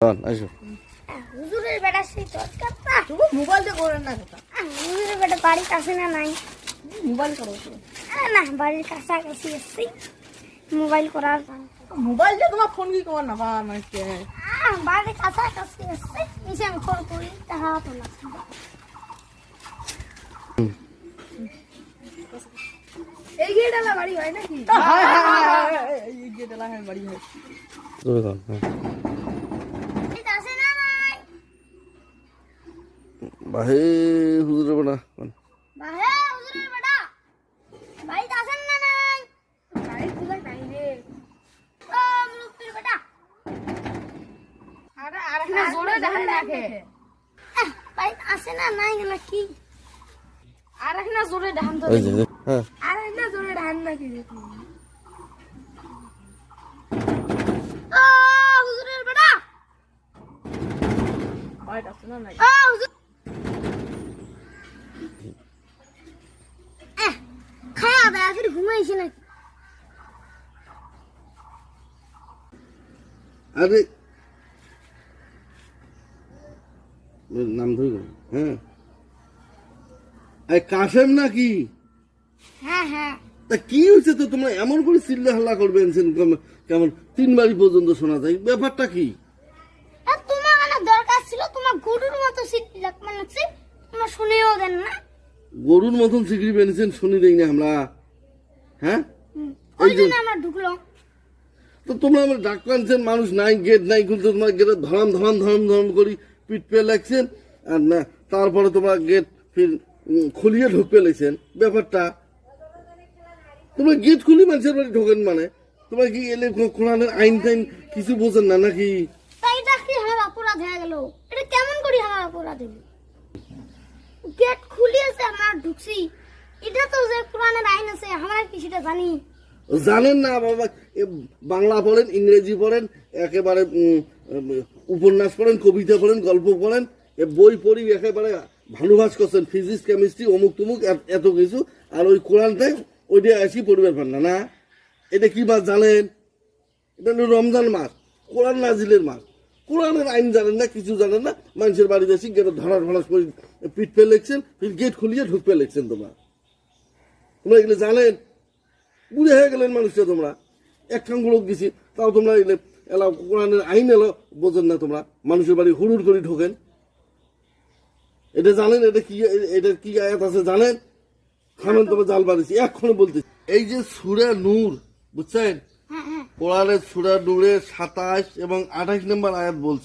আসো হুজুরের বেটা সেই তৎকাতা তুমি মোবাইল দিয়ে করেন না কথা হুজুরের বেটা বাড়ির কাছে না নাই মোবাইল করো না বাড়ির কাছাকাছি আসছি মোবাইল করার মোবাইল দিয়ে তোমার ফোন কি কর না বা নাকি বাড়ির কাছাকাছি আসছি মিশন ফোন করি তাহা তো না এই গেটালা বাড়ি হয় নাকি এই গেটালা হয় বাড়ি হয় জোরে কর কাছে না নাই বাহে হুজুরে বনা বাহে হুজুরের বেটা বাড়িতে আছেন না নাই বাড়ি খুলে নাই রে ও মুরব্বির বেটা আরে আরেকটা জোরে দেখেন রাখে বাড়িতে আছে না নাই নাকি আরেকটা জোরে ধান তো ওই যে হ্যাঁ আরেকটা জোরে ধান নাকি ও হুজুরের বেটা বাড়িটা আছে না নাই ও হুজুর খায়া দায়া ফির ঘুমাইছে নাকি আরে নাম ধরে হ্যাঁ এই কাশেম নাকি হ্যাঁ হ্যাঁ তা কি হয়েছে তো তোমরা এমন করে চিল্লা হাল্লা করবেন কেমন 3 বাড়ি পর্যন্ত শোনা যায় ব্যাপারটা কি আর তোমার মানে দরকার ছিল তোমার গরুর মতো সিট মানে তোমার শুনেও দেন না গরুর মতন সিগড়ি বেনেছেন শুনি দেই না আমরা হ্যাঁ ওই জন্য আমরা ঢুকলো তো তোমরা আমার ডাক্তার আনছেন মানুষ নাই গেট নাই খুলতে তোমার গেটে ধরাম ধরাম ধরাম ধরাম করি পিট পেয়ে লাগছেন আর না তারপরে তোমরা গেট ফির খুলিয়ে ঢুকতে লাগছেন ব্যাপারটা তোমরা গেট খুলি মানুষের বাড়ি ঢোকেন মানে তোমরা কি এলে কোরআনের আইন টাইন কিছু বোঝেন না নাকি তাই এটা কি আমার অপরাধ হয়ে গেল এটা কেমন করি আমার অপরাধ হলো গেট খুলিয়েছে আমরা ঢুকছি এটা তো যে কোরআনের আইন আছে আমরা কি সেটা জানি জানেন না বাবা বাংলা পড়েন ইংরেজি পড়েন একেবারে উপন্যাস পড়েন কবিতা পড়েন গল্প পড়েন বই পড়ি একেবারে ভালোবাস করছেন ফিজিক্স কেমিস্ট্রি অমুক তমুক এত কিছু আর ওই কোরআনটাই ওইটা আসি পড়বে পার না না এটা কি মাস জানেন এটা হলো রমজান মাস কোরআন নাজিলের মাস কোরআনের আইন জানেন না কিছু জানেন না মানুষের বাড়িতে এসে গেটে ধরাস ধরাস করে পিট পেয়ে লেগছেন ফির গেট খুলিয়ে ঢুকতে লেগছেন তোমরা এগুলো জানেন বুড়ে হয়ে গেলেন মানুষটা তোমরা একখান লোক গেছি তাও তোমরা এলা কোরআনের আইন এলো বোঝেন না তোমরা মানুষের বাড়ি হুড়ুর করে ঢোকেন এটা জানেন এটা কি আয়াত আছে জানেন খামেন তোমার জাল বাড়িছি এক্ষণে বলতে এই যে সূরা নূর বুঝছেন কোরআনের সূরা নূরের 27 এবং 28 নম্বর আয়াত বলছে